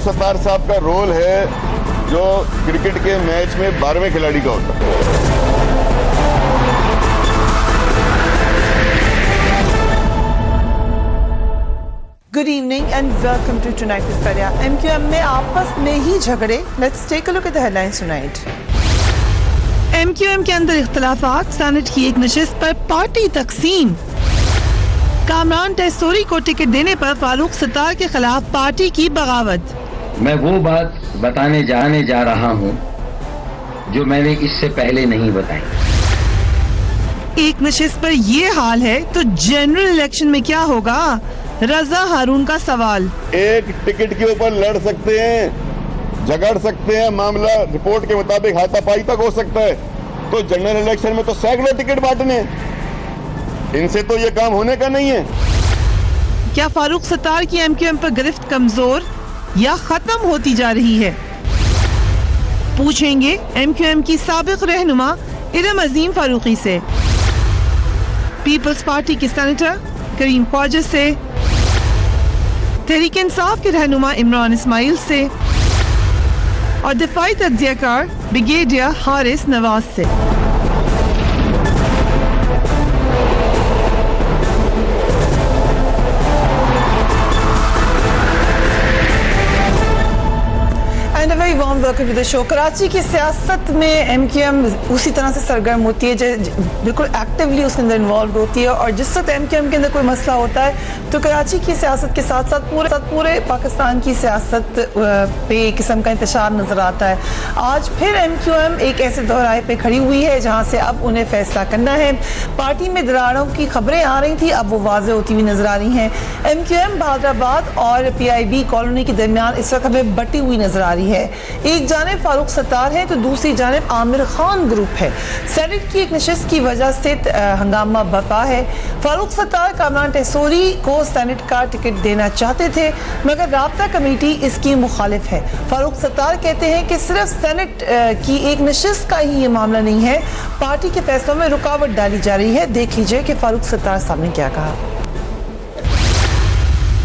सत्तार साहब का रोल है जो क्रिकेट के मैच में 12वें खिलाड़ी का होता है। Good evening and welcome to Tonight with Faria. MQM में आपस में ही झगड़े. Let's take a look at the headlines tonight. MQM के अंदर इख्तलाफात, सेनेट की एक नशिस्त पर पार्टी तकसीम. कामरान टेसोरी को टिकट देने पर फारूक सत्तार के खिलाफ पार्टी की बगावत. मैं वो बात बताने जाने जा रहा हूँ जो मैंने इससे पहले नहीं बताई. एक नशिस्त पर ये हाल है तो जनरल इलेक्शन में क्या होगा? रजा हारून का सवाल. एक टिकट के ऊपर लड़ सकते हैं, झगड़ सकते हैं, मामला रिपोर्ट के मुताबिक हाथापाई तक हो सकता है. तो जनरल इलेक्शन में तो सैकड़ों टिकट बांटने, इनसे तो ये काम होने का नहीं है. क्या फारूक सत्तार की एमक्यूएम पर गिरफ्त कमजोर या खत्म होती जा रही है? पूछेंगे एमक्यूएम की साबिक रहनुमा इरम अजीम फारूकी से, पीपल्स पार्टी के सेनेटर करीम ख्वाजा से, तहरीक इंसाफ के रहनुमा इमरान इस्माइल से और दिफाई तज्जियाकार ब्रिगेडियर हारिस नवाज से. Very warm welcome to the show. Karachi की सियासत में एमक्यूएम उसी तरह से सरगर्म होती है, बिल्कुल एक्टिवली उसके अंदर इन्वॉल्व होती है. और जिस वक्त एमक्यूएम के अंदर कोई मसला होता है तो कराची की सियासत के साथ साथ पूरे पाकिस्तान की सियासत पे एक किस्म का इंतशार नजर आता है. आज फिर एमक्यूएम एक ऐसे दौराहे पे खड़ी हुई है जहाँ से अब उन्हें फैसला करना है. पार्टी में दरारों की खबरें आ रही थी, अब वो वाज़े होती हुई नजर आ रही हैं. एमक्यूएम बहादराबाद और PIB कॉलोनी के दरमियान इस वक्त हमें बटी हुई नजर आ रही है. एक जानिब फारूक सत्तार है तो दूसरी जानिब आमिर खान ग्रुप है. सेनेट की एक नशिस्त की वजह से हंगामा बरपा है. फारूक सत्तार कामरान टेसोरी को सेनेट का टिकट देना चाहते थे मगर राब्ता कमेटी इसकी मुखालिफ है. फारूक सत्तार कहते हैं कि सिर्फ सेनेट की एक नशिस्त का ही ये मामला नहीं है, पार्टी के फैसलों में रुकावट डाली जा रही है. देख लीजिए कि फारूक सत्तार साहब ने क्या कहा.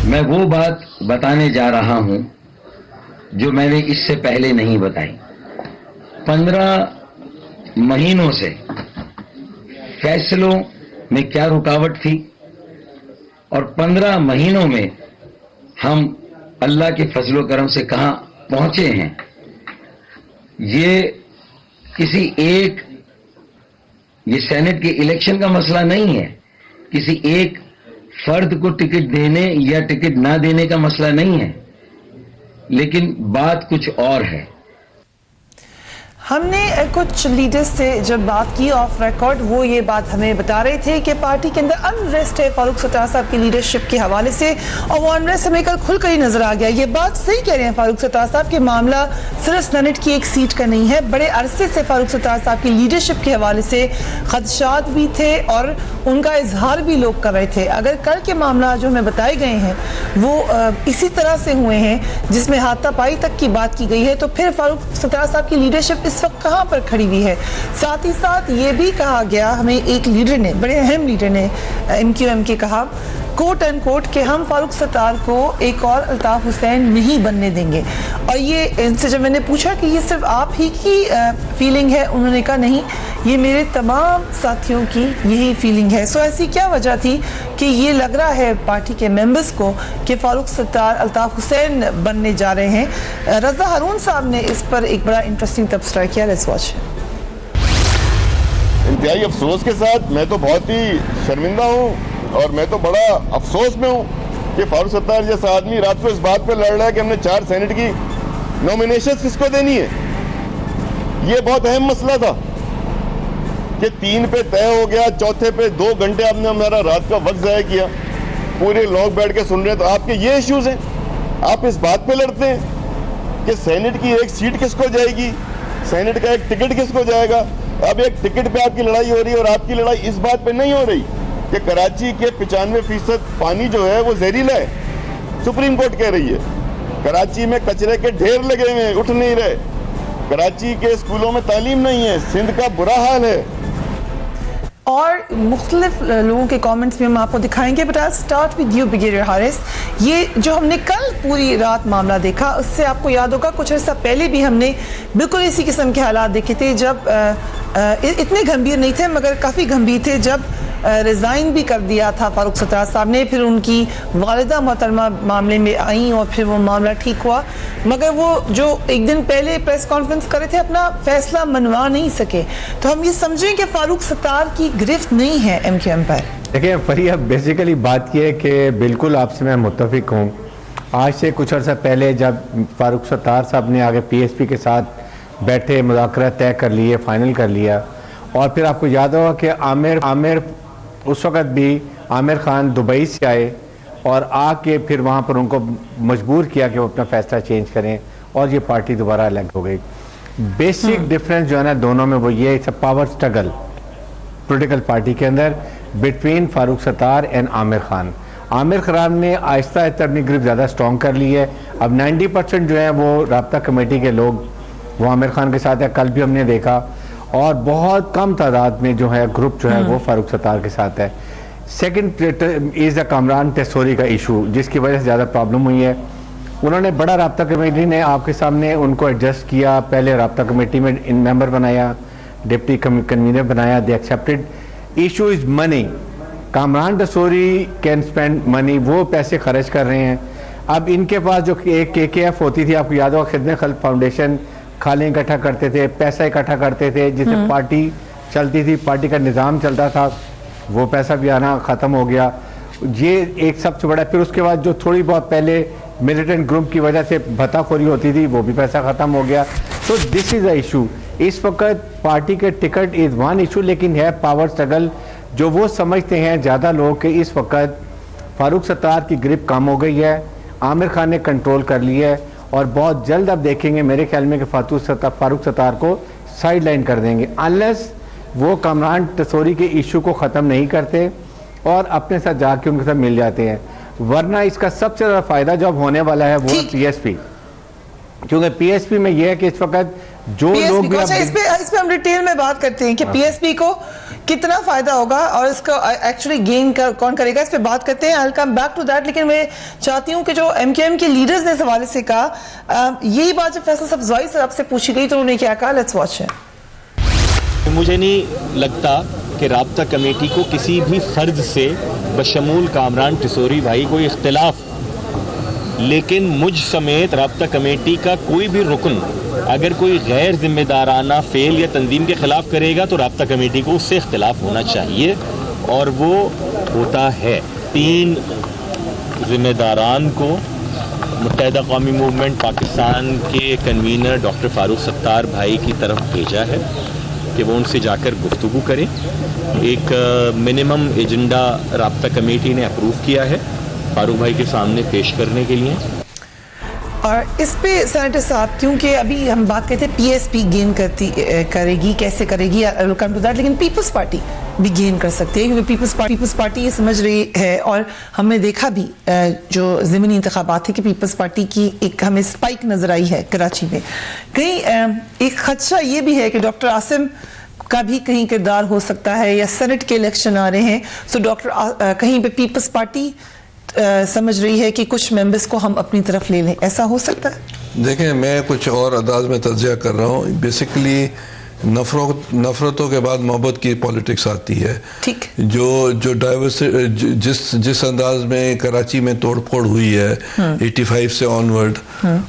मैं वो बात बताने जा रहा हूँ जो मैंने इससे पहले नहीं बताई. 15 महीनों से फैसलों में क्या रुकावट थी और 15 महीनों में हम अल्लाह के फजलो करम से कहां पहुंचे हैं. ये किसी एक, ये सेनेट के इलेक्शन का मसला नहीं है, किसी एक फर्द को टिकट देने या टिकट ना देने का मसला नहीं है, लेकिन बात कुछ और है. हमने कुछ लीडर्स से जब बात की ऑफ रिकॉर्ड, वो ये बात हमें बता रहे थे कि पार्टी के अंदर अनरेस्ट है फारूक सत्तार साहब की लीडरशिप के हवाले से, और वो अनरेस्ट हमें कल खुलकर ही नजर आ गया. ये बात सही कह रहे हैं फारूक सत्तार साहब कि मामला सिर्फ सेनेट की एक सीट का नहीं है. बड़े अरसे से फारूक सत्तार साहब की लीडरशिप के हवाले से खदशात भी थे और उनका इजहार भी लोग कर रहे थे. अगर कल के मामला जो हमें बताए गए हैं वो इसी तरह से हुए हैं जिसमें हाथापाई तक की बात की गई है, तो फिर फारूक सत्तार साहब की लीडरशिप इस वक्त कहां पर खड़ी हुई है. साथ ही साथ ये भी कहा गया, हमें एक लीडर ने, बड़े अहम लीडर ने एमक्यूएम के कहा कोट एंड कोट कि हम फारूक सत्तार को एक और अल्ताफ हुसैन नहीं बनने देंगे. और ये इनसे जब मैंने पूछा कि ये सिर्फ आप ही की फीलिंग है, उन्होंने कहा नहीं, ये मेरे तमाम साथियों की यही फीलिंग है. सो ऐसी क्या वजह थी कि ये लग रहा है पार्टी के मेंबर्स को कि फारूक सत्तार अल्ताफ हुसैन बनने जा रहे हैं. रजा हारून साहब ने इस पर एक बड़ा इंटरेस्टिंग तबसरा किया. Let's watch. इंतहाई अफसोस के साथ मैं तो बहुत ही शर्मिंदा हूँ और मैं तो बड़ा अफसोस में हूँ कि फारूक सत्तार जैसा आदमी रात को इस बात पे लड़ रहा है कि हमने 4 सेनेट की नॉमिनेशन किसको देनी है. ये बहुत अहम मसला था कि 3 पे तय हो गया, चौथे पे 2 घंटे आपने हमारा रात का वक्त ज़ाया किया. पूरे लोग बैठ के सुन रहे हैं. तो आपके ये इश्यूज हैं, आप इस बात पे लड़ते हैं कि सेनेट की एक सीट किसको जाएगी, सेनेट का एक टिकट किसको जाएगा. अब एक टिकट पे आपकी लड़ाई हो रही है और आपकी लड़ाई इस बात पे नहीं हो रही कि कराची के 95% पानी जो है वो जहरीला है. सुप्रीम कोर्ट कह रही है. कराची में कचरे के ढेर लगे हुए हैं, उठ नहीं रहे. कराची के स्कूलों में तालीम नहीं है, सिंध का बुरा हाल है. और मुख्तलिफ लोगों के कमेंट्स भी हम आपको दिखाएंगे, but I start with you brigadier Haris. ये जो हमने कल पूरी रात मामला देखा, उससे आपको याद होगा कुछ अर्सा पहले भी हमने बिल्कुल इसी किस्म के हालात देखे थे, जब इतने गंभीर नहीं थे मगर काफ़ी गंभीर थे, जब रिज़ाइन भी कर दिया था फारूक सत्तार साहब ने, फिर उनकी वालिदा मोहतरमा मामले में आई और फिर वो मामला ठीक हुआ, मगर वो जो एक दिन पहले प्रेस कॉन्फ्रेंस करे थे अपना फैसला मनवा नहीं सके। तो हम ये समझें कि फारूक सत्तार की गिरफ्त नहीं है MQM पर। देखिए फरिया, बेसिकली बात यह है कि बिल्कुल आपसे मैं मुत्तफिक हूँ। आज से कुछ अर्सा पहले जब फारूक सत्तार साहब ने आगे PSP के साथ बैठे, मुज़ाकरा तय कर लिए, फाइनल कर लिया, और फिर आपको याद होगा कि आमिर उस वक़्त भी आमिर खान दुबई से आए और आके फिर वहाँ पर उनको मजबूर किया कि वो अपना फ़ैसला चेंज करें और ये पार्टी दोबारा इलेक्ट हो गई। बेसिक डिफरेंस जो है ना दोनों में वो ये है, पावर स्ट्रगल पॉलिटिकल पार्टी के अंदर बिटवीन फारूक सत्तार एंड आमिर खान। आमिर खान ने आहिस्ता आहिस्ता अपनी ग्रिप ज़्यादा स्ट्रॉन्ग कर ली है। अब 90% जो है वो राब्ता कमेटी के लोग वो आमिर खान के साथ है, कल भी हमने देखा, और बहुत कम तादाद में जो है ग्रुप जो है वो फारूक सत्तार के साथ है। Second is the Kamran Tessori का इशू, जिसकी वजह से ज़्यादा प्रॉब्लम हुई है। उन्होंने बड़ा राब्ता कमेटी ने आपके सामने उनको एडजस्ट किया, पहले राब्ता कमेटी में इन मेंबर बनाया, डिप्टी कन्वीनर बनाया, they accepted. Issue is money. Kamran Tessori can spend money, वो पैसे खर्च कर रहे हैं। अब इनके पास जो एक KKF होती थी, आपको याद होगा, खिदमत खल्क फाउंडेशन, खाले इकट्ठा करते थे, पैसा इकट्ठा करते थे, जिससे पार्टी चलती थी, पार्टी का निज़ाम चलता था, वो पैसा भी आना ख़त्म हो गया। ये एक सबसे बड़ा। फिर उसके बाद जो थोड़ी बहुत पहले मिलिटेंट ग्रुप की वजह से भत्ताखोरी होती थी, वो भी पैसा ख़त्म हो गया। तो दिस इज़ अ इशू। इस वक्त पार्टी के टिकट इज़ वन इशू, लेकिन है पावर स्ट्रगल जो वो समझते हैं ज़्यादा लोग कि इस वक्त फारूक सत्तार की ग्रिप कम हो गई है, आमिर खान ने कंट्रोल कर लिया है, और बहुत जल्द आप देखेंगे मेरे ख्याल में कि फारूक सत्तार को साइड लाइन कर देंगे, अनलेस वो कामरान टेसोरी के इशू को ख़त्म नहीं करते और अपने साथ जाके उनके साथ मिल जाते हैं। वरना इसका सबसे ज़्यादा फ़ायदा जो अब होने वाला है वो PSP, क्योंकि PSP में ये है कि इस वक्त जो लोग भी इस पे हम डिटेल में बात करते हैं कि PSP को कितना फायदा होगा और इसको एक्चुअली गेन कौन करेगा, इस पे बात करते हैं। आई कम बैक टू दैट। लेकिन मैं चाहती हूँ कि जो MQM के लीडर्स ने इस हवाले से कहा, यही बात जब फैसल सब्ज़वाई साहब से पूछी गई तो उन्होंने क्या कहा, लेट्स वॉच इट। मुझे नहीं लगता कि राब्ता कमेटी को किसी भी फर्द से बशमूल कामरान टेसोरी भाई कोई इख्तिलाफ, लेकिन मुझ समेत राब्ता कमेटी का कोई भी रुकन अगर कोई गैर जिम्मेदाराना फेल या तंजीम के खिलाफ करेगा तो राब्ता कमेटी को उससे इख्तिलाफ होना चाहिए, और वो होता है। 3 जिम्मेदारान को मुत्तहिदा कौमी मूवमेंट पाकिस्तान के कन्वीनर डॉक्टर फारूक सत्तार भाई की तरफ भेजा है कि वो उनसे जाकर गुफ्तगू करें। एक मिनिमम एजेंडा राब्ता कमेटी ने अप्रूव किया है फारूक भाई के सामने पेश करने के लिए। और इस पे सेनेटर साहब, क्योंकि अभी हम बात करते हैं PSP गेन करेगी, कैसे करेगी, कम टू दैट, लेकिन पीपल्स पार्टी भी गेन कर सकती है, क्योंकि पीपल्स पार्टी ये समझ रही है, और हमने देखा भी जो ज़मीनी इंतखाबात थे कि पीपल्स पार्टी की एक हमें स्पाइक नजर आई है कराची में। कहीं एक खदशा ये भी है कि डॉक्टर आसिम का भी कहीं किरदार हो सकता है, या सेनेट के इलेक्शन आ रहे हैं, सो डॉक्टर कहीं पे पीपल्स पार्टी समझ रही है कि कुछ मेंबर्स को हम अपनी तरफ ले लें, ऐसा हो सकता है? देखें, मैं कुछ और अंदाज में तज्जिया कर रहा हूँ। बेसिकली नफरतों के बाद मोहब्बत की पॉलिटिक्स आती है। ठीक। जो डाइवर्सिटी जिस अंदाज में कराची में तोड़फोड़ हुई है 85 से ऑनवर्ड,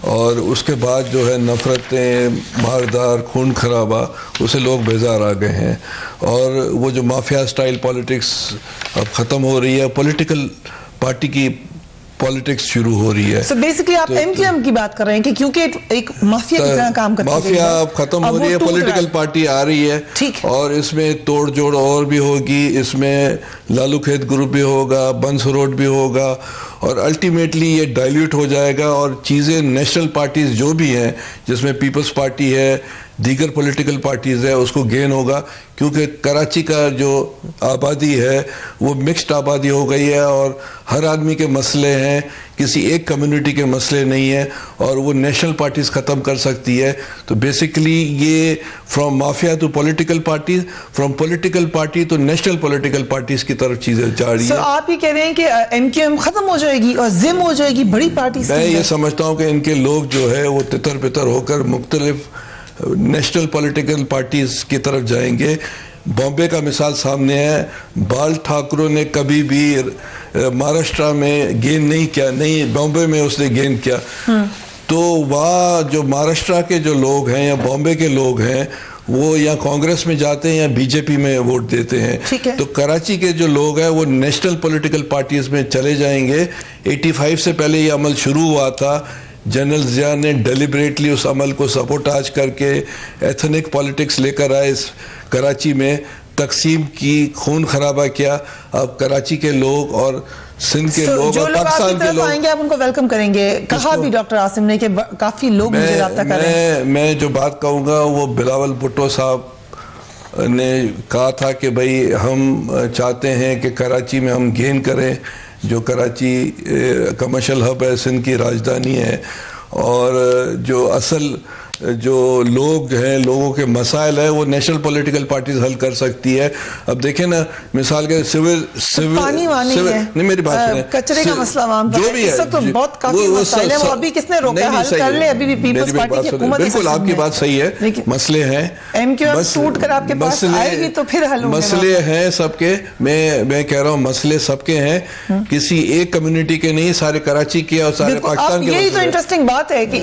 और उसके बाद जो है नफरतें, मारदार, खून खराबा, उसे लोग बेजार आ गए हैं, और वो जो माफिया स्टाइल पॉलिटिक्स अब ख़त्म हो रही है, पॉलिटिकल पार्टी की पॉलिटिक्स शुरू हो रही है। So basically आप MQM की बात कर रहे हैं कि क्योंकि एक माफिया की तरह काम करती है, माफिया अब खत्म हो रही है, पॉलिटिकल पार्टी आ रही है, और इसमें तोड़ जोड़ और भी होगी, इसमें लालू खेत ग्रुप भी होगा, बंस रोड भी होगा, और अल्टीमेटली ये डाइल्यूट हो जाएगा, और चीज़ें नेशनल पार्टीज जो भी हैं, जिसमें पीपल्स पार्टी है, दीगर पॉलिटिकल पार्टीज़ है उसको गेन होगा, क्योंकि कराची का जो आबादी है वो मिक्स्ड आबादी हो गई है और हर आदमी के मसले हैं, किसी एक कम्युनिटी के मसले नहीं है और वो नेशनल पार्टीज़ ख़त्म कर सकती है। तो बेसिकली ये from mafia to political parties, from political party to national political parties की तरफ चीज़ें जा रही है। आप ये कह रहे हैं कि एमक्यूएम खत्म हो जाएगी और जिम हो जाएगी बड़ी पार्टी? मैं ये समझता हूँ कि इनके लोग जो है वो तितर बितर होकर मुख्तलिफ नेशनल पॉलिटिकल पार्टीज की तरफ जाएंगे। बॉम्बे का मिसाल सामने है, बाल ठाकरे ने कभी भी महाराष्ट्र में गेन नहीं किया, नहीं बॉम्बे में उसने गेन किया। तो वहाँ जो महाराष्ट्र के जो लोग हैं या बॉम्बे के लोग हैं वो या कांग्रेस में जाते हैं या बीजेपी में वोट देते हैं। तो कराची के जो लोग हैं वो नेशनल पॉलिटिकल पार्टीज में चले जाएंगे। 85 से पहले ये अमल शुरू हुआ था, जनरल जिया ने डेलिबरेटली उस अमल को सपोर्टाज करके एथनिक पॉलिटिक्स लेकर आए इस कराची में, तकसीम की, खून खराबा किया। अब कराची के लोग और सिंध के लोग और पाकिस्तान के लोग आएंगे, आप उनको वेलकम करेंगे। कहा भी डॉक्टर आसिम ने कि काफी लोग मुझे राब्ता कर रहे हैं। मैं जो बात कहूँगा वो बिलावल भुट्टो साहब ने कहा था कि भाई हम चाहते हैं कि कराची में हम गेन करें, जो कराची कमर्शियल हब है, सिंध की राजधानी है, और जो असल जो लोग हैं, लोगों के मसाइल है वो नेशनल पॉलिटिकल पार्टीज हल कर सकती है। अब देखें ना, मिसाल के सिविल पानी नहीं, मेरी बात सुनिए, कचरे का मसला वहाँ जो भी है तो बहुत काफी मसाइल है, वो अभी किसने रोका? हल कर ले, अभी भी पीपल्स पार्टी की हुकूमत। बिल्कुल आपकी बात सही है, मसले हैं, एमक्यूएम टूट कर आपके पास आएगी तो फिर हल होंगे। मसले हैं सबके, मैं कह रहा हूँ मसले सबके हैं, किसी एक कम्युनिटी के नहीं, सारे कराची के और सारे पाकिस्तान के। यही तो इंटरेस्टिंग बात है कि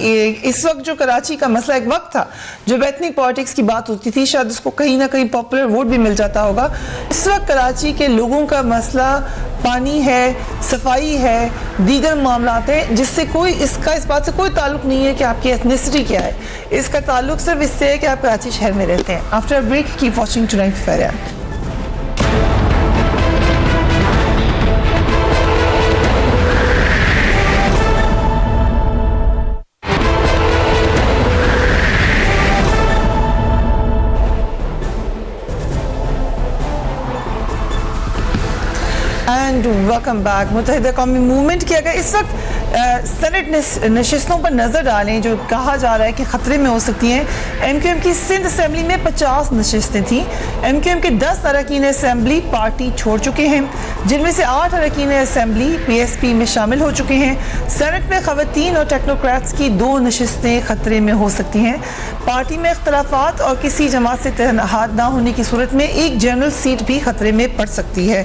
इस वक्त जो कराची का मसला, एक वक्त था जब एथनिक पॉलिटिक्स की बात होती थी, शायद उसको कहीं ना कहीं पॉपुलर वोट भी मिल जाता होगा। इस वक्त कराची के लोगों का मसला पानी है, सफाई है, दीगर मामलात हैं, जिससे कोई इस बात से कोई ताल्लुक नहीं है कि आपकी एथनिसिटी क्या है। इसका ताल्लुक सिर्फ इससे है कि आप कराची शहर में रहते हैं। After a break, keep watching tonight fair. And welcome back. Muttahida Qaumi Movement की अगर इस वक्त सेनेट नशिस्तों पर नजर डालें जो कहा जा रहा है कि खतरे में हो सकती हैं, एमक्यूएम की सिंध असेंबली में 50 नशिस्तें थीं। एमक्यूएम के 10 अरकान असेंबली पार्टी छोड़ चुके हैं, जिनमें से 8 अरकान असेंबली पीएसपी में शामिल हो चुके हैं। सेनेट में खवातीन और टेक्नोक्रेट्स की 2 नशिस्तें खतरे में हो सकती हैं। पार्टी में इख्तलाफात और किसी जमात से इत्तेहाद ना होने की सूरत में एक जनरल सीट भी खतरे में पड़ सकती है।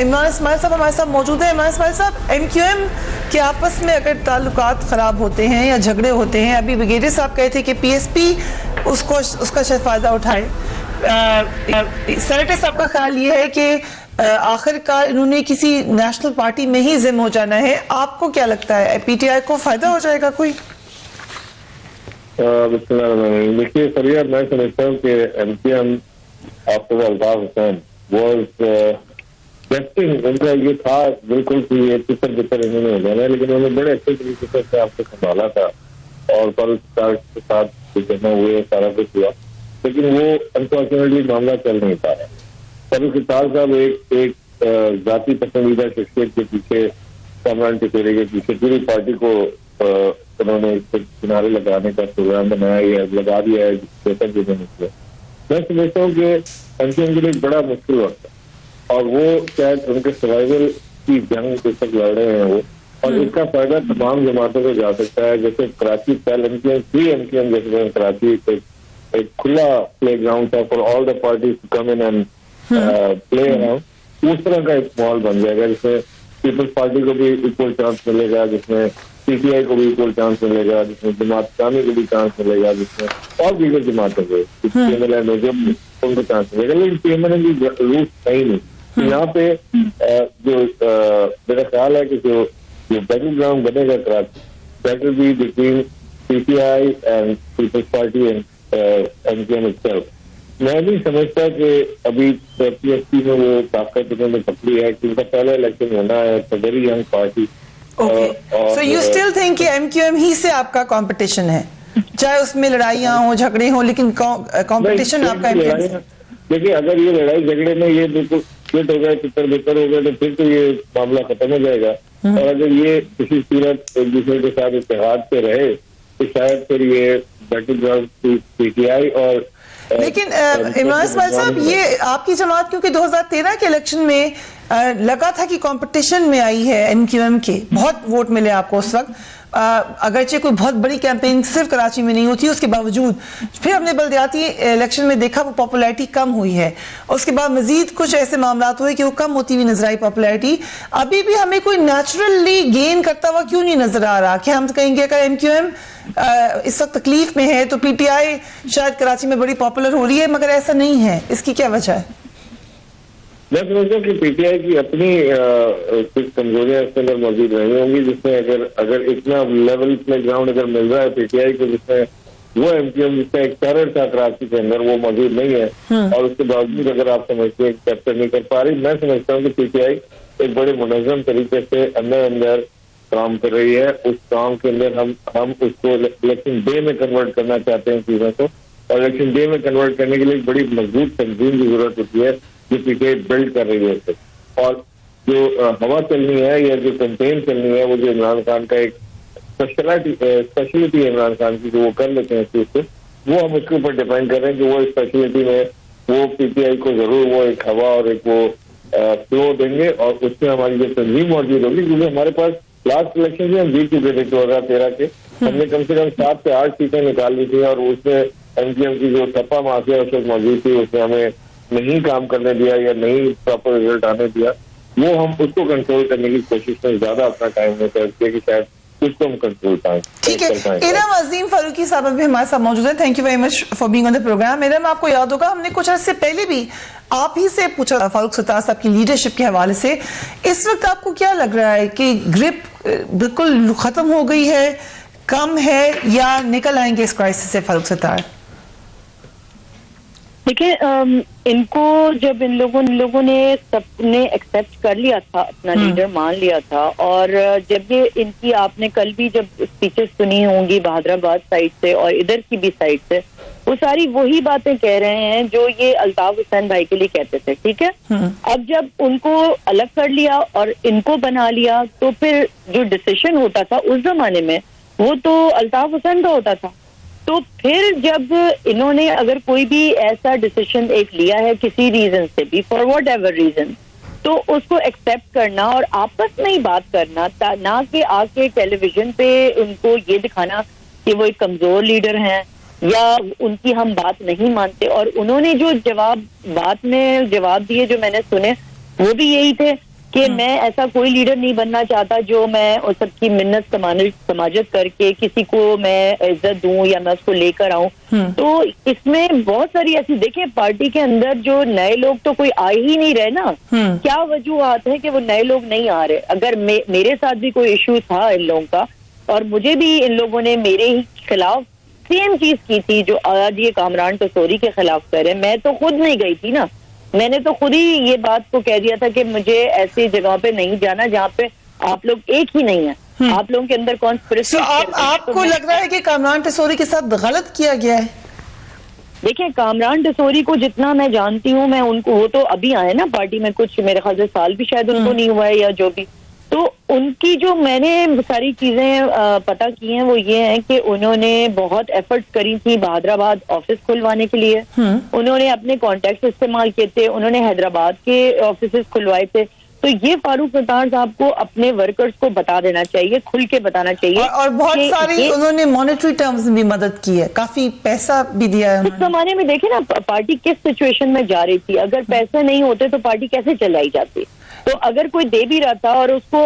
इमरान इस्माइल साहब हमारे साथ मौजूद है। इमरान इस्माइल साहब, एमक्यूएम के आपस में अगर ताल्लुकात खराब होते हैं या झगड़े होते हैं, अभी ब्रिगेडियर साहब कहे थे कि पीएसपी उसका शायद फायदा उठाए, सेनेटर साहब का ख्याल ये है कि आखिरकार इन्होंने किसी नेशनल पार्टी में ही जिम हो जाना है। आपको क्या लगता है, पीटीआई को फायदा हो जाएगा कोई? देखिए फरिया, मैं समझता हूँ कि MQM after Altaf Hussain was testing, उनका ये था बिल्कुल कि ये पितर इन्होंने हो जाना है, लेकिन उन्होंने बड़े अच्छे तरीके से आपको संभाला था और पर के साथ जमा हुए सारा कुछ हुआ, लेकिन वो अनफॉर्चुनेटली मामला चल नहीं पा रहा। फारूक इफ्तार साहब एक जाति पसंदीदा शख्सियत के पीछे, कामरान टिकोरे के पीछे पूरी पार्टी को उन्होंने किनारे लगाने का प्रोग्राम बनाया या लगा दिया है, जैसा कि उन्होंने किया। मैं समझता हूँ कि एमक्यूएम के लिए बड़ा मुश्किल वक्त है और वो शायद उनके सर्वाइवल की जंग जिस तक लड़ रहे हैं वो, और इसका फायदा तमाम जमातों को जा सकता है। जैसे कराची पहले एमक्यूएम जैसे कराची एक खुला प्ले ग्राउंड था for all the parties to come in and play around, उस तरह का एक माहौल बन जाएगा जिसमें पीपल्स पार्टी को भी इक्वल चांस मिलेगा, जिसमें पीटीआई को भी इक्वल चांस मिलेगा, जिसमें जमात इस्लामी को भी चांस मिलेगा, जिसमें और दीगर जमातों को उनको चांस मिलेगा। लेकिन पीएमएल की रूट सही नहीं। यहाँ पे जो मेरा ख्याल है कि जो बैटल ग्राउंड बनेगा Karachi, that will be between PTI and Peoples Party and MQM itself. मैं नहीं समझता कि अभी पीएसपी में वो ताकत उन्होंने पकड़ी है, क्योंकि पहला इलेक्शन होना है, तो very young party. So you still think कि एमक्यूएम ही से आपका कंपटीशन है? चाहे उसमें लड़ाइयाँ हो, झगड़े हो, लेकिन कंपटीशन आपका इन्फ्लुएंस। देखिए, अगर ये लड़ाई झगड़े में ये बिल्कुल फिट हो गए, तितर बितर हो गए, तो फिर तो ये मामला खत्म हो जाएगा। और अगर ये किसी सूरत एक दूसरे के साथ इत्तेहाद पे रहे तो शायद फिर ये बैटल ग्राउंड पीटीआई और लेकिन इमरान इस्माइल साहब, ये आपकी जमात क्योंकि 2013 के इलेक्शन में लगा था कि कंपटीशन में आई है एमक्यूएम के, बहुत वोट मिले आपको उस वक्त, अगरचे कोई बहुत बड़ी कैंपेन सिर्फ कराची में नहीं होती, उसके बावजूद फिर हमने बल्दियाती इलेक्शन में देखा वो पॉपुलैरिटी कम हुई है। उसके बाद मजीद कुछ ऐसे मामला हुए कि वो कम होती हुई नजर आई पॉपुलैरिटी। अभी भी हमें कोई नेचुरली गेन करता हुआ क्यों नहीं नजर आ रहा कि हम कहेंगे अगर एमक्यूएम इस वक्त तकलीफ में है तो पीटीआई शायद कराची में बड़ी पॉपुलर हो रही है, मगर ऐसा नहीं है, इसकी क्या वजह है? मैं समझता हूँ कि पीटीआई की अपनी कुछ कमजोरियां इसके अंदर मौजूद रही होंगी, जिसमें अगर इतना लेवल प्ले ग्राउंड अगर मिल रहा है पीटीआई को, जिसमें वो एमक्यूएम जिसका एक टेरर था कराची के अंदर वो मौजूद नहीं है, और उसके बावजूद अगर आप समझते हैं कैप्चर नहीं कर पा रही, मैं समझता हूँ कि पीटीआई एक बड़े मुनज़्ज़म तरीके से अंदर काम कर रही है। उस काम के अंदर हम उसको इलेक्शन डे में कन्वर्ट करना चाहते हैं चीजों को, और इलेक्शन डे में कन्वर्ट करने के लिए एक बड़ी मजबूत तंजीम की जरूरत होती है जो पीटीआई बिल्ड कर रही है। और जो हवा चलनी है या जो कैंपेन चलनी है, वो जो इमरान खान का एक स्पेशलिटी है इमरान खान की, जो वो कर लेते हैं इस चीज से, वो हम उसके ऊपर डिपेंड कर रहे हैं कि वो स्पेशलिटी में वो पीटीआई को जरूर वो एक हवा और एक वो फ्लो देंगे, और उसमें हमारी जो तंजीम मौजूद होगी, क्योंकि हमारे पास लास्ट इलेक्शन में हम जीत चुके थे 2013 के, हमने कम से कम 7 से 8 सीटें निकाल ली थी, और उसमें एमक्यूएम की जो सपा माफिया उस वक्त मौजूद थी, उसने हमें नहीं काम करने दिया या नहीं प्रॉपर रिजल्ट आने दिया। वो हम उसको कंट्रोल करने की कोशिश में ज्यादा अपना टाइम में कर दिया कि शायद उसको हम कंट्रोल पाएं। ठीक है, इरम अजीम फारूकी साहब भी हमारे साथ मौजूद है। Thank you very much for being on the program. Iram, आपको याद होगा हमने कुछ अर्से पहले भी आप ही से पूछा फारूक सत्तार साहब की लीडरशिप के हवाले से। इस वक्त आपको क्या लग रहा है कि ग्रिप बिल्कुल खत्म हो गई है, कम है, या निकल आएंगे इस क्राइसिस से फारूक सत्तार? देखिए, इनको जब इन लोगों ने सबने एक्सेप्ट कर लिया था, अपना लीडर मान लिया था, और जब ये इनकी आपने कल भी जब स्पीचेस सुनी होंगी बहादुराबाद साइड से और इधर की भी साइड से, वो सारी वही बातें कह रहे हैं जो ये अल्ताफ हुसैन भाई के लिए कहते थे। ठीक है, अब जब उनको अलग कर लिया और इनको बना लिया, तो फिर जो डिसीजन होता था उस जमाने में वो तो अल्ताफ हुसैन का होता था। तो फिर जब इन्होंने अगर कोई भी ऐसा डिसीजन एक लिया है किसी रीजन से भी, फॉर व्हाट एवर रीजन, तो उसको एक्सेप्ट करना और आपस में ही बात करना, ना कि आके टेलीविजन पे उनको ये दिखाना कि वो एक कमजोर लीडर हैं या उनकी हम बात नहीं मानते। और उन्होंने जो बात में जवाब दिए जो मैंने सुने, वो भी यही थे कि मैं ऐसा कोई लीडर नहीं बनना चाहता जो मैं उस सबकी मिन्नत समाजत करके किसी को मैं इज्जत दूं या मैं उसको लेकर आऊं। तो इसमें बहुत सारी ऐसी, देखिए पार्टी के अंदर जो नए लोग तो कोई आ ही नहीं रहे ना। क्या वजूहत है कि वो नए लोग नहीं आ रहे? अगर मेरे साथ भी कोई इशू था इन लोगों का, और मुझे भी इन लोगों ने मेरे ही खिलाफ सेम चीज की थी जो आज ये कामरान टसोरी के खिलाफ कर रहे, मैं तो खुद नहीं गई थी ना, मैंने तो खुद ही ये बात को कह दिया था कि मुझे ऐसी जगह पे नहीं जाना जहाँ पे आप लोग एक ही नहीं है, आप लोगों के अंदर कॉन्स्पिरेसी। आपको लग रहा है कि कामरान टसोरी के साथ गलत किया गया है? देखिए, कामरान टसोरी को जितना मैं जानती हूँ, मैं उनको, वो तो अभी आए ना पार्टी में, कुछ मेरे ख्याल से साल भी शायद उनको नहीं हुआ है या जो भी, तो उनकी जो मैंने सारी चीजें पता की हैं वो ये है कि उन्होंने बहुत एफर्ट्स करी थी बहादुराबाद ऑफिस खुलवाने के लिए, उन्होंने अपने कॉन्टैक्ट्स इस्तेमाल किए थे, उन्होंने हैदराबाद के ऑफिस खुलवाए थे। तो ये फारूक सत्तार साहब को अपने वर्कर्स को बता देना चाहिए, खुल के बताना चाहिए। और बहुत सारी उन्होंने मॉनेटरी टर्म्स में भी मदद की है, काफी पैसा भी दिया है। उस जमाने में देखे ना पार्टी किस सिचुएशन में जा रही थी, अगर पैसे नहीं होते तो पार्टी कैसे चलाई जाती। तो अगर कोई दे भी रहा था और उसको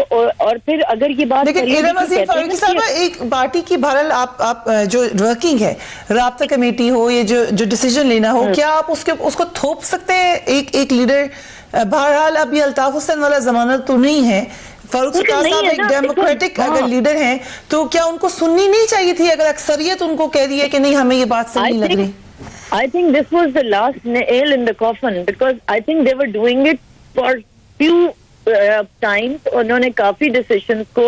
और फिर अगर ये बात, लेकिन इरम अजीम फारूकी साहब, एक पार्टी की बहरहाल आप जो वर्किंग है, राब्ता कमेटी हो, ये जो डिसीजन लेना हो, क्या आप उसको थोप सकते हैं एक लीडर? बहरहाल अभी अल्ताफ हुसैन वाला जमाना तो नहीं है, फारूक सत्तार साहब एक डेमोक्रेटिक अगर लीडर हैं, तो क्या उनको सुननी नहीं चाहिए थी अगर अक्सरियत उनको कह रही है कि नहीं हमें ये बात सही नहीं लग रही? I think this was the last nail in the coffin because I think they were doing it for few times. उन्होंने काफी डिसीजंस को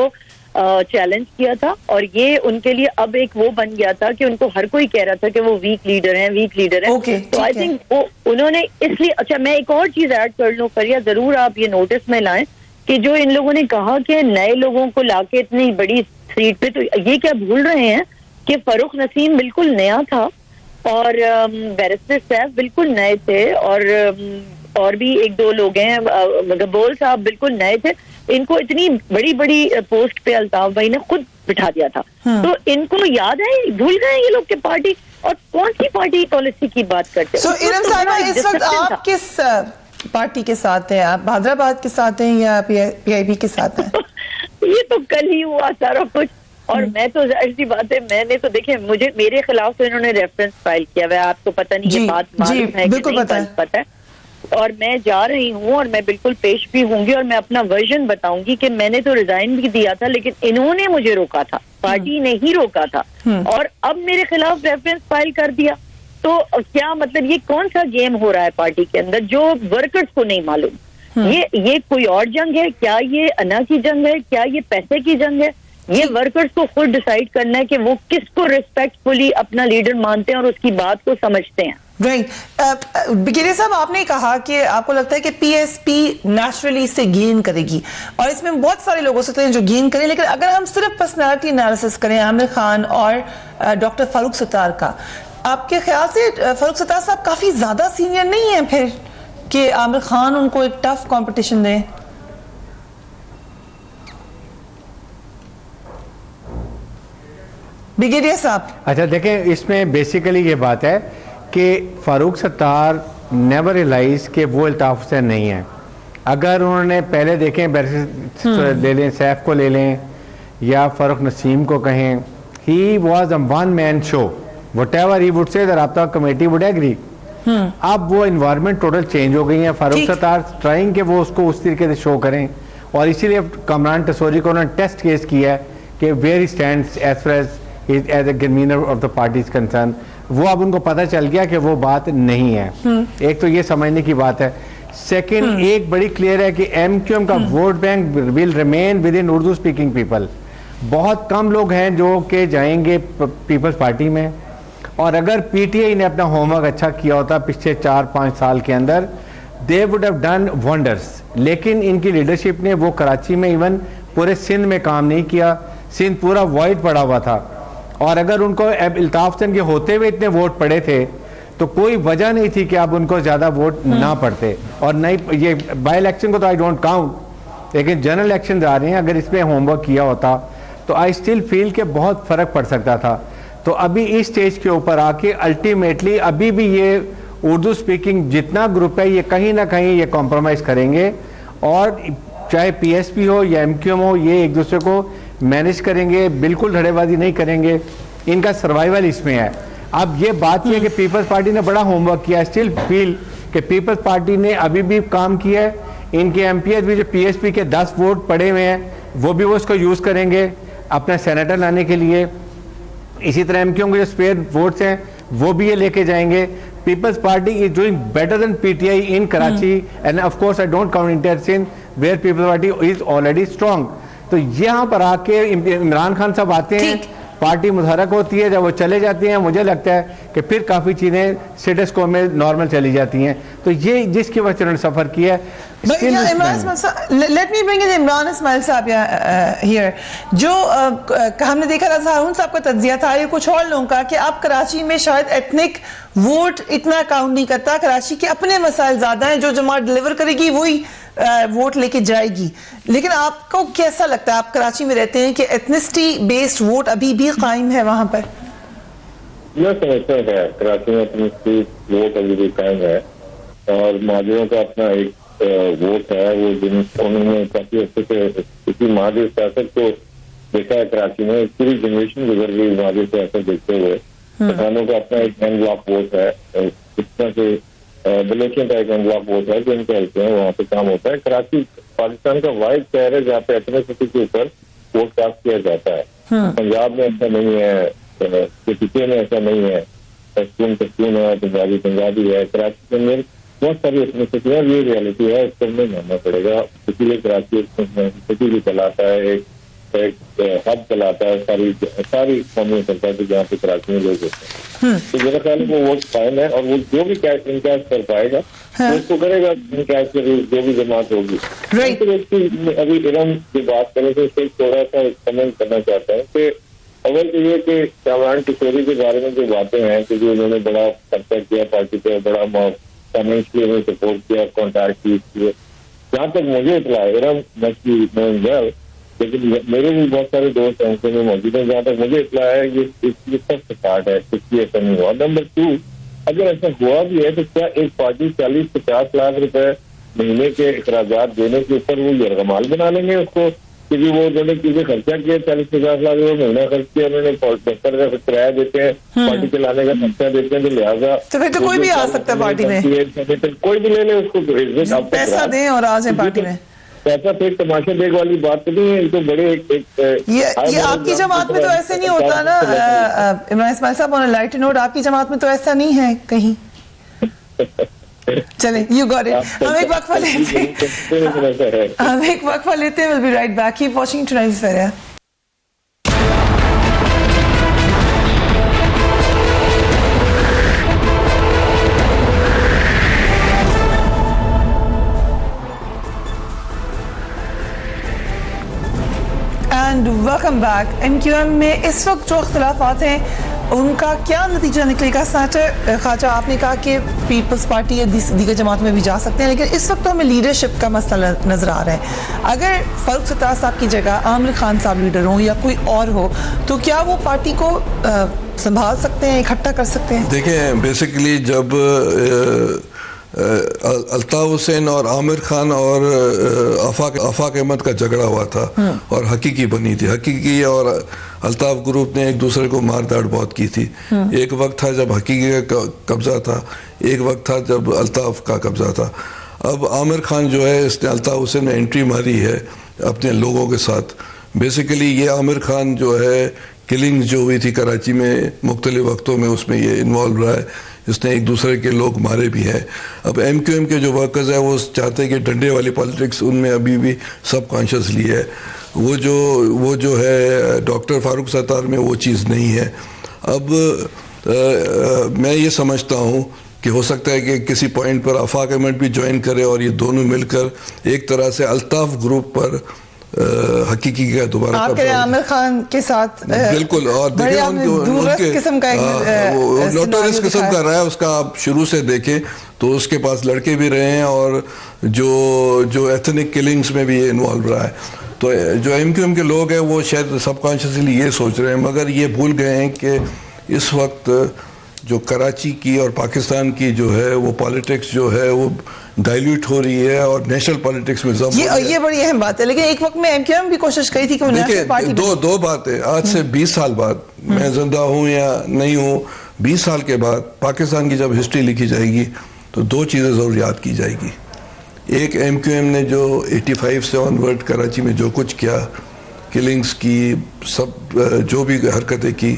चैलेंज किया था, और ये उनके लिए अब एक वो बन गया था कि उनको हर कोई कह रहा था कि वो वीक लीडर हैं, वीक लीडर हैं। Okay, तो आई ठीक है। थिंक वो उन्होंने इसलिए, अच्छा मैं एक और चीज ऐड कर लूं फरिया, जरूर आप ये नोटिस में लाएं कि जो इन लोगों ने कहा कि नए लोगों को लाके इतनी बड़ी सीट पे, तो ये क्या भूल रहे हैं कि फारूक नसीम बिल्कुल नया था और बैरिस्टर सैफ बिल्कुल नए थे, और भी एक दो लोग हैं, गब्बोल साहब बिल्कुल नए थे। इनको इतनी बड़ी बड़ी पोस्ट पे अल्ताफ भाई ने खुद बिठा दिया था। तो इनको याद है, भूल गए ये लोग के पार्टी, और कौन सी पार्टी पॉलिसी की बात करते हैं। सो इरम साहिबा, इस वक्त आप किस पार्टी के साथ हैं? आप भादराबाद के साथ हैं या PIB के साथ हैं? ये तो कल ही हुआ सारा कुछ, और मैं तो जाहिर सी बात है, मैंने तो देखे, मुझे मेरे खिलाफ तो इन्होंने रेफरेंस फाइल किया हुआ है, आपको पता नहीं ये बात मालूम है कि बिल्कुल नहीं, पता है। और मैं जा रही हूँ और मैं बिल्कुल पेश भी होंगी और मैं अपना वर्जन बताऊंगी कि मैंने तो रिजाइन भी दिया था, लेकिन इन्होंने मुझे रोका था, पार्टी ने ही रोका था, और अब मेरे खिलाफ रेफरेंस फाइल कर दिया। तो क्या मतलब, ये कौन सा गेम हो रहा है पार्टी के अंदर जो वर्कर्स को नहीं मालूम? ये कोई और जंग है क्या? ये अना की जंग है क्या? ये पैसे की जंग है? ये वर्कर्स को खुद डिसाइड करना है कि वो किसको रिस्पेक्टफुली अपना लीडर मानते हैं और उसकी बात को समझते हैं। राइट। बिकेरिया साहब, आपने कहा कि आपको लगता है कि PSP नेचुरली से गेन करेगी, और इसमें बहुत सारे लोग हो सकते हैं जो गेन करें, लेकिन अगर हम सिर्फ पर्सनालिटी एनालिसिस करें आमिर खान और डॉक्टर फारूक सत्तार का, आपके ख्याल से फारूक सत्तार साहब काफी ज्यादा सीनियर नहीं है फिर कि आमिर खान उनको एक टफ कंपटीशन दें? बिगेरिया साहब, अच्छा देखें, इसमें बेसिकली ये बात है कि फारूक सत्तार नेवर रियलाइज कि वो अल्ताफ हुसैन नहीं है। अगर उन्होंने पहले देखें, ले लें सैफ को, ले लें या फारूक नसीम को कहें, he was a one man show, what ever he would say the राब्ता कमेटी वुड एग्री। अब वो इन्वायरमेंट टोटल चेंज हो गई है। फारूक सत्तार ट्राइंग के वो उसको उस तरीके से शो करें, और इसीलिए कमरान टसोरी को उन्होंने टेस्ट केस किया है कि where he stands as far as a convener of the party is concern. वो अब उनको पता चल गया कि वो बात नहीं है। एक तो ये समझने की बात है। सेकंड, एक बड़ी क्लियर है कि MQM का vote bank will remain with in Urdu speaking people. बहुत कम लोग हैं जो कि जाएंगे पीपल्स पार्टी में, और अगर PTI ने अपना होमवर्क अच्छा किया होता पिछले 4-5 साल के अंदर, they would have done wonders. लेकिन इनकी लीडरशिप ने वो कराची में, इवन पूरे सिंध में काम नहीं किया। सिंध पूरा वाइड पड़ा हुआ था, और अगर उनको अल्ताफ हुसैन के होते हुए इतने वोट पड़े थे तो कोई वजह नहीं थी कि अब उनको ज़्यादा वोट ना पड़ते। और नहीं, ये बाई इलेक्शन को तो आई डोंट काउंट, लेकिन जनरल इलेक्शन आ रहे हैं, अगर इसमें होमवर्क किया होता तो आई स्टिल फील कि बहुत फ़र्क पड़ सकता था। तो अभी इस स्टेज के ऊपर आके अल्टीमेटली अभी भी ये उर्दू स्पीकिंग जितना ग्रुप है, ये कहीं ना कहीं ये कॉम्प्रोमाइज़ करेंगे, और चाहे PSP हो या MQM हो, ये एक दूसरे को मैनेज करेंगे, बिल्कुल धड़ेबाजी नहीं करेंगे। इनका सर्वाइवल इसमें है। अब ये बात यह है कि पीपल्स पार्टी ने बड़ा होमवर्क किया। स्टिल फील कि पीपल्स पार्टी ने अभी भी काम किया है। इनके MPs भी जो PSP के 10 वोट पड़े हुए हैं, वो भी वो इसको यूज़ करेंगे अपना सेनेटर लाने के लिए। इसी तरह MQM के जो स्पेयर वोट्स हैं वो भी ये लेके जाएंगे। Peoples Party is doing better than PTI in Karachi, and of course I don't count inter Sindh where Peoples Party is already strong. तो यहाँ पर आके इमरान खान साहब आते हैं, पार्टी मुतहरक होती है, जब वो चले जाती हैं मुझे लगता है कि फिर काफ़ी चीज़ें स्टेटस को में नॉर्मल चली जाती हैं। तो ये जिसकी वजह से उन्होंने सफ़र किया है। Let me bring in Imran Ismail साहब हियर। जो हमने देखा था, हारून साहब का तज्जिया था, ये कुछ और लोगों का, कि आप कराची में शायद एथनिक वोट इतना काउंट नहीं करता, कराची के अपने मसाइल ज़्यादा हैं, जो जमात डिलीवर करेगी वही वोट लेके जाएगी। लेकिन आपको कैसा लगता है, आप कराची में रहते हैं, कि एथनिसिटी बेस्ड वोट अभी भी कायम है वहां पर? मैं समझता है कराची में एथनिसिटी वोट अभी भी कायम है, और महाजरों का अपना एक वोट है, वो जिन्होंने काफी अच्छे से किसी महाजर सियासत को देखा है कराची में, पूरी जनरेशन गुजर गई महाजर सियासत देखते हुए। किसानों का अपना एक हैंड ब्लॉक वोट है, इस तरह से बलोचियों का एक हैंड ब्लॉक वोट है जो इनके हल्के हैं, वहाँ पे काम होता है। कराची पाकिस्तान का वाइड शहर है जहाँ पे एथनिसिटी के ऊपर वोट कास्ट किया जाता है। पंजाब में ऐसा नहीं है, PTI में ऐसा नहीं है, पश्तून है, पंजाबी है। कराची के अंदर बहुत सारी एथनिसिटी है, ये रियलिटी है, इसको हमें मानना पड़ेगा। इसीलिए कराची एथनिसिटी भी चलाता है, एक एक हब चलाता है सारी कौमी सरकार से जहाँ पे कराची में लोग होते हैं। तो मेरा ख्याल है वो वोट कायम है और वो जो भी कैश इनकैश कर पाएगा तो उसको करेगा इनकैश के जो भी जमात होगी। तो अभी इरम की बात करें तो इससे थोड़ा सा कमेंट करना चाहता हूँ कि अव्वल तो ये कि कामरान किशोरी के बारे में जो बातें हैं कि जो उन्होंने बड़ा खर्चा किया पार्टी पे, बड़ा फाइनेंशियली उन्होंने सपोर्ट किया, कॉन्ट्रैक्ट किए, जहाँ तक मुझे इतना है इरम मस्ती लेकिन मेरे भी बहुत सारे दोस्त हैं उनसे मौजूद हैं, जहाँ तक मुझे इतना है ये इसकी फर्स्ट स्टार्ट है, इसकी ऐसा नहीं हुआ। नंबर 2, अगर ऐसा हुआ भी है तो क्या एक पार्टी 40-50 लाख रुपए महीने के अखराजात देने के ऊपर वो यरगमाल बना लेंगे उसको, क्योंकि वो उन्होंने चीजें खर्चा किया 40-50 लाख रुपए महीना खर्च किया उन्होंने, दफ्तर का किराया देते हैं, पार्टी चलाने का खर्चा देते हैं, तो लिहाजा तो फिर तो कोई भी आ सकता है पार्टी में, कोई भी ले ले उसको पैसा दें और आ जाए पार्टी में। ऐसा तो एक तमाशा देख वाली बात तो नहीं है, तो बड़े ये आपकी जमात में तो ऐसे नहीं होता ना इमरान इस्माइल साहब, ऑन अ लाइट नोट आपकी जमात में तो ऐसा नहीं है कहीं। चले, यू गॉट इट। हम एक वक्फा लेते हैं, will be right back, keep watching tonight's affair. And welcome back. MQM में इस वक्त जो इख्तिलाफात हैं उनका क्या नतीजा निकलेगा? सेनेटर ख्वाजा, आपने कहा कि पीपल्स पार्टी या दीगर जमात में भी जा सकते हैं, लेकिन इस वक्त तो हमें लीडरशिप का मसला नजर आ रहा है। अगर फारूक सत्तार साहब की जगह आमिर खान साहब लीडर हो या कोई और हो तो क्या वो पार्टी को संभाल सकते हैं, इकट्ठा कर सकते हैं? देखें, बेसिकली जब अल्ताफ हुसैन और आमिर खान और आफाक अहमद का झगड़ा हुआ था और हकीकी बनी थी, हकीकी और अल्ताफ ग्रुप ने एक दूसरे को मारदाड़ बहुत की थी। एक वक्त था जब हकीकी का कब्जा था, एक वक्त था जब अल्ताफ का कब्जा था। अब आमिर खान जो है इसने अल्ताफ हुसैन में एंट्री मारी है अपने लोगों के साथ। बेसिकली ये आमिर खान जो है किलिंग्स जो हुई थी कराची में मुख्तलिफ वक्तों में उसमें ये इन्वॉल्व रहा है, इसने एक दूसरे के लोग मारे भी हैं। अब MQM के जो वर्कर्स हैं वो चाहते हैं कि डंडे वाली पॉलिटिक्स उनमें अभी भी सब कॉन्शियसली है, वो जो है डॉक्टर फारूक सत्तार में वो चीज़ नहीं है। अब मैं ये समझता हूँ कि हो सकता है कि किसी पॉइंट पर आफाक अहमद भी ज्वाइन करे और ये दोनों मिलकर एक तरह से अल्ताफ ग्रुप पर हकीकी का दोबारा आमिर खान के साथ बिल्कुल। और देखिए नोटोरियस किस्म का रहा है उसका, आप शुरू से देखें तो उसके पास लड़के भी रहे हैं और जो एथनिक किलिंग्स में भी ये इन्वॉल्व रहा है। तो जो MQM के लोग हैं वो शायद सबकॉन्शियसली ये सोच रहे हैं, मगर ये भूल गए हैं कि इस वक्त जो कराची की और पाकिस्तान की जो है वो पॉलिटिक्स जो है वो डाइल्यूट हो रही है और नेशनल पॉलिटिक्स में ये बड़ी अहम बात है। लेकिन एक वक्त में MQM भी कोशिश करी थी कि देखिए दो बातें, आज से 20 साल बाद, मैं जिंदा हूँ या नहीं हूँ, 20 साल के बाद पाकिस्तान की जब हिस्ट्री लिखी जाएगी तो दो चीज़ें ज़रूर याद की जाएगी। एक MQM ने जो 85 से ऑनवर्ड कराची में जो कुछ किया, किलिंग्स की, सब जो भी हरकतें की,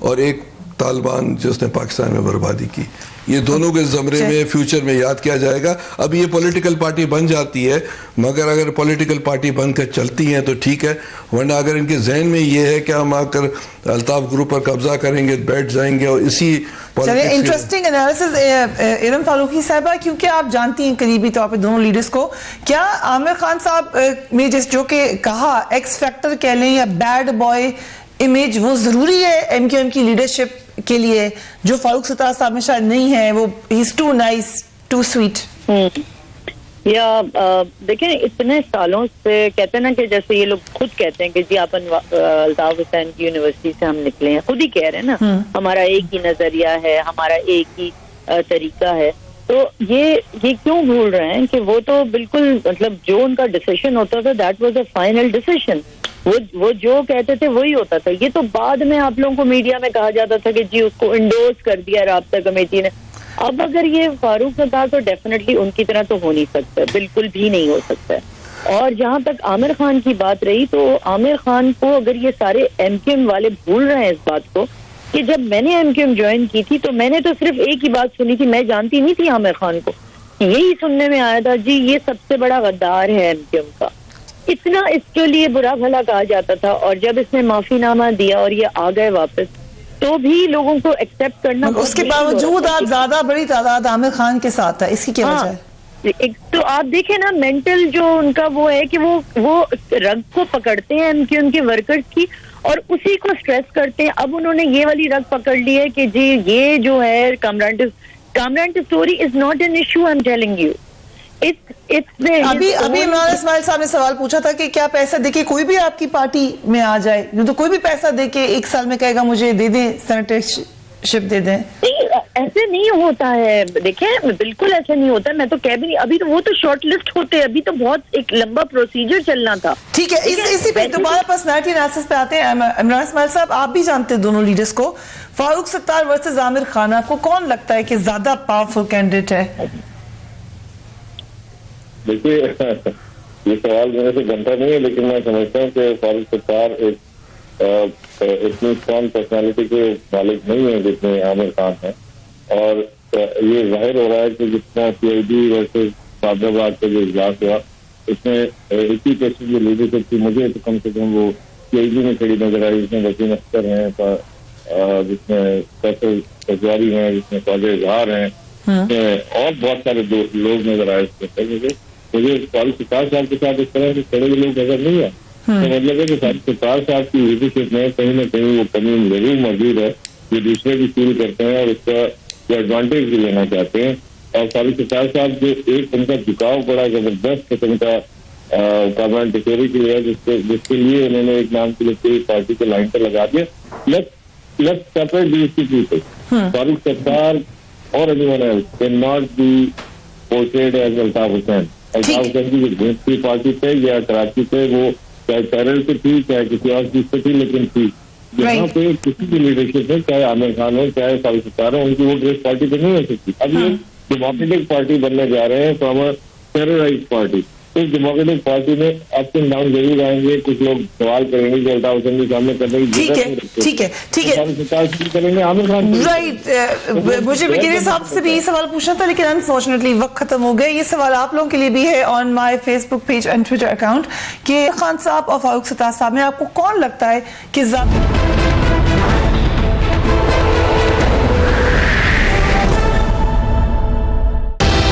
और एक तालिबान जिसने पाकिस्तान में बर्बादी की। ये दोनों के ज़मरे में फ्यूचर में याद किया जाएगा। अब ये पॉलिटिकल पार्टी बन जाती है, मगर अगर पॉलिटिकल पार्टी बनकर चलती हैं तो ठीक है, वरना अगर इनके जहन में ये है कि हम आकर अल्ताफ ग्रुप पर कब्जा करेंगे, बैठ जाएंगे और इसी इंटरेस्टिंग एनालिसिस इरम फारूकी साहबा, क्योंकि आप जानती हैं करीबी तौर पे दोनों लीडर्स को, क्या आमिर खान साहब में जो कि कहा एक्स फैक्टर कह लें या बैड बॉय इमेज, वो जरूरी है MQM की लीडरशिप के लिए, जो फारूक सत्तार साहब में शायद नहीं है? वो he is too nice, too sweet. या देखें, इतने सालों से कहते हैं ना कि जैसे ये लोग खुद कहते हैं कि जी अपन अल्ताफ हुसैन की यूनिवर्सिटी से हम निकले हैं, खुद ही कह रहे हैं ना, हमारा एक ही नजरिया है, हमारा एक ही तरीका है। तो ये क्यों भूल रहे हैं कि वो तो बिल्कुल, मतलब जो उनका डिसीजन होता था that was a final decision, वो जो कहते थे वही होता था। ये तो बाद में आप लोगों को मीडिया में कहा जाता था कि जी उसको इंडोर्स कर दिया राब्ता कमेटी ने। अब अगर ये फारूक सत्तार, तो डेफिनेटली उनकी तरह तो हो नहीं सकता, बिल्कुल भी नहीं हो सकता। और जहां तक आमिर खान की बात रही, तो आमिर खान को अगर ये सारे MQM वाले भूल रहे हैं इस बात को कि जब मैंने MQM ज्वाइन की थी तो मैंने तो सिर्फ एक ही बात सुनी थी, मैं जानती नहीं थी आमिर खान को, यही सुनने में आया था जी ये सबसे बड़ा गद्दार है MQM का, इतना इसके लिए बुरा भला कहा जाता था, और जब इसने माफीनामा दिया और ये आ गए वापस, तो भी लोगों को एक्सेप्ट करना, उसके बावजूद आप ज्यादा बड़ी तादाद आमिर खान के साथ है, इसकी क्या वजह है? एक तो आप देखें ना, मेंटल जो उनका वो है कि वो रग को पकड़ते हैं उनके वर्कर्स की, और उसी को स्ट्रेस करते हैं। अब उन्होंने ये वाली रग पकड़ ली है कि जी ये जो है Kamran Tessori is not an issue, I am telling you. अभी इमरान इस्माइल साहब ने सवाल पूछा था कि क्या पैसा देके कोई भी आपकी पार्टी में आ जाए, तो कोई भी पैसा देके 1 साल में कहेगा मुझे दे दें, सेनेटरशिप दे दें? नहीं, ऐसे नहीं होता है। देखें, बिल्कुल ऐसे नहीं होता। मैं तो कह भी नहीं, अभी तो वो तो शॉर्ट लिस्ट होते हैं, अभी तो बहुत एक लंबा प्रोसीजर चलना था। ठीक है, इसी पे दोबारा पर्सनैलिटी एनालिसिस पे आते हैं। इमरान इस्माइल साहब, आप भी जानते हैं दोनों लीडर्स को, फारूक सत्तार वर्सेस आमिर खान, आपको कौन लगता है कि ज्यादा पावरफुल कैंडिडेट है? देखिए, ये सवाल मेरे से बनता नहीं है, लेकिन मैं समझता हूँ कि फारूक सत्तार एक इतनी स्ट्रॉन्ग पर्सनालिटी के मालिक नहीं है जितने आमिर खान है, और ये जाहिर हो रहा है कि जितना CID वर्सेस फैसलाबाद का जो इजलास हुआ, इसमें 80% जो लीडरशिप थी, मुझे तो कम से कम वो CID में खड़ी नजर आई, जिसमें वसीम अख्तर हैं, जिसमें फैसल सजवारी हैं, जिसमें ख्वाजा इजहार हैं, और बहुत सारे लोग नजर आए इसके। मुझे फारूक सत्तार साहब के साथ इस तरह से खड़े लोग नजर नहीं है, तो मतलब है कि फारूक सत्तार साहब की लीडरशिप में कहीं ना कहीं वो कमी जरूर मौजूद है, जो दूसरे भी फील करते हैं और उसका जो एडवांटेज भी लेना चाहते हैं। और फारूक सत्तार साहब जो एक उनका झुकाव बड़ा जबरदस्त किस्म का कामरान टिसोरी के लिए, जिसके लिए उन्होंने एक नाम के लिए पूरी पार्टी को लाइन पर लगा दिया। Let's separate these two people. Farooq Sattar और anyone else can not be portrayed as Altaf Hussain. Altaf Hussain की जो थी पार्टी पे या कराची पे, वो चाहे पैरल पे थी, चाहे किसी और चीज पे थी, लेकिन थी। यहाँ पे किसी की लीडरशिप है, चाहे आमिर खान हो, चाहे फारूक सत्तार हो, उनकी वोट रेस पार्टी पे नहीं हो सकती। अब ये डेमोक्रेटिक पार्टी बनने जा रहे हैं फ्रॉम अ टेरराइज्ड पार्टी। इस डेमोक्रेटिक पार्टी में अप्स एंड डाउन जरूर आएंगे, कुछ लोग सवाल करेंगे कि अल्ताफ हुसैन के सामने करने की ठीक है करेंगे आमिर खान। राइट, मुझे मेरे साहब से भी ये सवाल पूछना था, लेकिन अनफॉर्चुनेटली वक्त खत्म हो गया। ये सवाल आप लोगों के लिए भी है on my Facebook page and Twitter account कि खान साहब और फारूक सत्तार साहब में आपको कौन लगता है कि